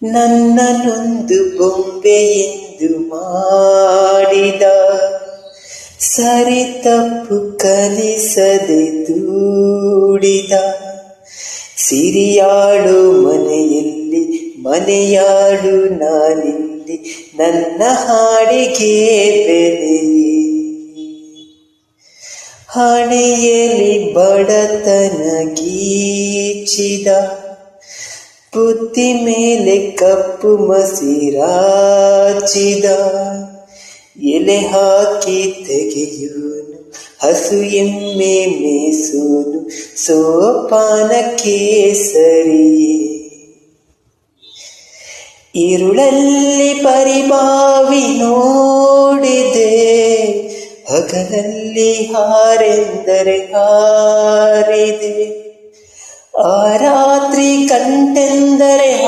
ನನ್ನನೊಂದು ಬೊಂಬೆಯೆಂದು ಮಾಡಿದ, ಸರಿ ತಪ್ಪು ಕಲಿಸದೆ ದೂಡಿದ. ಸಿರಿಯಾಳು ಮನೆಯಲ್ಲಿ, ಮನೆಯಾಳು ನಾನಿಲ್ಲಿ, ನನ್ನ ಹಾಡಿಗೆ ಬೆಲೆಯೇ. ಹಣೆಯಲ್ಲಿ ಬಡತನ ಗೀಚಿದ, ಬುದ್ಧಿ ಮೇಲೆ ಕಪ್ಪು ಮಸಿರಾಚಿದ. ಎಲೆ ಹಾಕಿ ತೆಗೆಯೋನು, ಹಸು ಎಮ್ಮೆ ಮೇಸೋನು, ಸೋಪಾನಕ್ಕೆ ಸರಿಯೇ. ഇരുಳಲ್ಲಿ ಪರಿಭಾವಿ ನೋಡಿದೆ, ಹಗಲಲ್ಲಿ ಹಾರೆಂದರೆ ಹಾರಿದೆ. ಆ ರಾತ್ರಿ ಕಂಟೆಂದರೆ